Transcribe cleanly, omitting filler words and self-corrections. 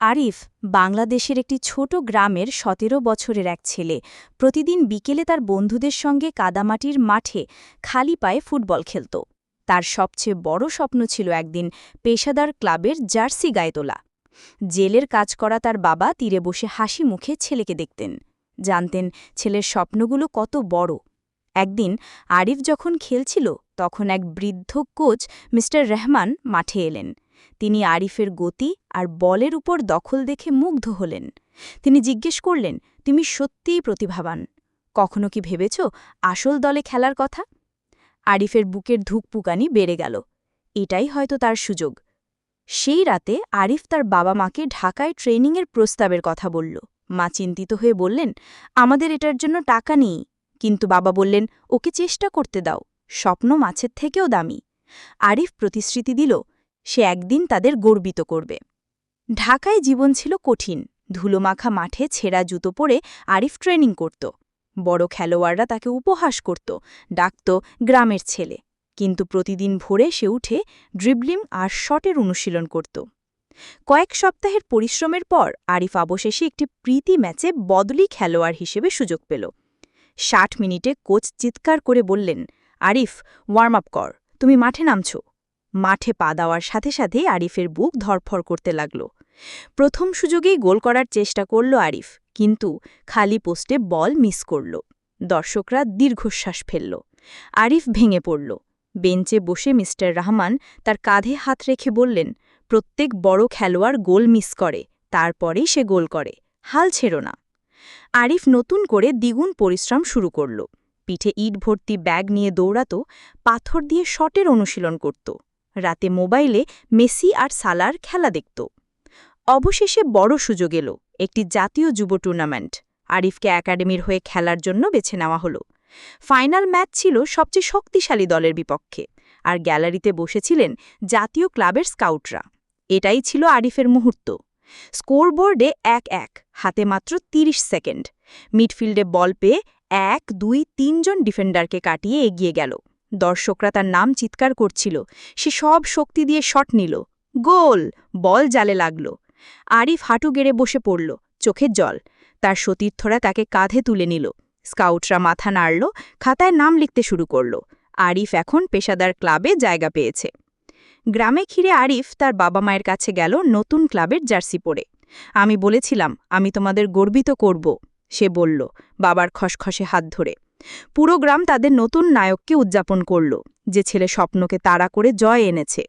আরিফ বাংলাদেশের একটি ছোট গ্রামের ১৭ বছরের এক ছেলে। প্রতিদিন বিকেলে তার বন্ধুদের সঙ্গে কাদামাটির মাঠে খালি পায়ে ফুটবল খেলত। তার সবচেয়ে বড় স্বপ্ন ছিল একদিন পেশাদার ক্লাবের জার্সি গায়ে তোলা। জেলের কাজ করা তার বাবা তীরে বসে হাসি মুখে ছেলেকে দেখতেন, জানতেন ছেলের স্বপ্নগুলো কত বড়। একদিন আরিফ যখন খেলছিল তখন এক বৃদ্ধ কোচ মিস্টার রহমান মাঠে এলেন। তিনি আরিফের গতি আর বলের উপর দখল দেখে মুগ্ধ হলেন। তিনি জিজ্ঞেস করলেন, তুমি সত্যিই প্রতিভাবান? কখনো কি ভেবেছ আসল দলে খেলার কথা? আরিফের বুকের ধুকপুকানি বেড়ে গেল। এটাই হয়তো তার সুযোগ। সেই রাতে আরিফ তার বাবা মাকে ঢাকায় ট্রেনিংয়ের প্রস্তাবের কথা বলল। মা চিন্তিত হয়ে বললেন, আমাদের এটার জন্য টাকা নেই। কিন্তু বাবা বললেন, ওকে চেষ্টা করতে দাও, স্বপ্ন মাছের থেকেও দামি। আরিফ প্রতিশ্রুতি দিল, সে একদিন তাদের গর্বিত করবে। ঢাকায় জীবন ছিল কঠিন। ধুলোমাখা মাঠে ছেঁড়া জুতো পরে আরিফ ট্রেনিং করত। বড় খেলোয়াড়রা তাকে উপহাস করত, ডাকত গ্রামের ছেলে। কিন্তু প্রতিদিন ভোরে সে উঠে ড্রিবলিং আর শটের অনুশীলন করত। কয়েক সপ্তাহের পরিশ্রমের পর আরিফ অবশেষে একটি প্রীতি ম্যাচে বদলি খেলোয়াড় হিসেবে সুযোগ পেল। ৬০ মিনিটে কোচ চিৎকার করে বললেন, আরিফ, ওয়ার্ম আপ কর, তুমি মাঠে নামছ। মাঠে পা দেওয়ার সাথে সাথেই আরিফের বুক ধরফর করতে লাগল। প্রথম সুযোগেই গোল করার চেষ্টা করল আরিফ, কিন্তু খালি পোস্টে বল মিস করল। দর্শকরা দীর্ঘশ্বাস ফেলল। আরিফ ভেঙে পড়ল। বেঞ্চে বসে মিস্টার রহমান তার কাঁধে হাত রেখে বললেন, প্রত্যেক বড় খেলোয়াড় গোল মিস করে, তারপরেই সে গোল করে, হাল ছেড়ো না। আরিফ নতুন করে দ্বিগুণ পরিশ্রম শুরু করল। পিঠে ইট ভর্তি ব্যাগ নিয়ে দৌড়াত, পাথর দিয়ে শটের অনুশীলন করত। রাতে মোবাইলে মেসি আর সালার খেলা দেখত। অবশেষে বড় সুযোগ এলো, একটি জাতীয় যুব টুর্নামেন্ট। আরিফকে একাডেমির হয়ে খেলার জন্য বেছে নেওয়া হলো। ফাইনাল ম্যাচ ছিল সবচেয়ে শক্তিশালী দলের বিপক্ষে, আর গ্যালারিতে বসেছিলেন জাতীয় ক্লাবের স্কাউটরা। এটাই ছিল আরিফের মুহূর্ত। স্কোরবোর্ডে ১-১, হাতে মাত্র ৩০ সেকেন্ড। মিডফিল্ডে বল পেয়ে ১-২-৩ জন ডিফেন্ডারকে কাটিয়ে এগিয়ে গেল। দর্শকরা তার নাম চিৎকার করছিল। সে সব শক্তি দিয়ে শট নিল। গোল! বল জালে লাগল। আরিফ হাঁটু গেড়ে বসে পড়ল, চোখে জল। তার সতীর্থরা তাকে কাঁধে তুলে নিল। স্কাউটরা মাথা নাড়ল, খাতায় নাম লিখতে শুরু করল। আরিফ এখন পেশাদার ক্লাবে জায়গা পেয়েছে। গ্রামে ফিরে আরিফ তার বাবা মায়ের কাছে গেল নতুন ক্লাবের জার্সি পরে। আমি বলেছিলাম, আমি তোমাদের গর্বিত করব, সে বলল, বাবার খসখসে হাত ধরে। পুরো গ্রাম তাদের নতুন নায়ককে উদযাপন করল, যে ছেলে স্বপ্নকে তাড়া করে জয় এনেছে।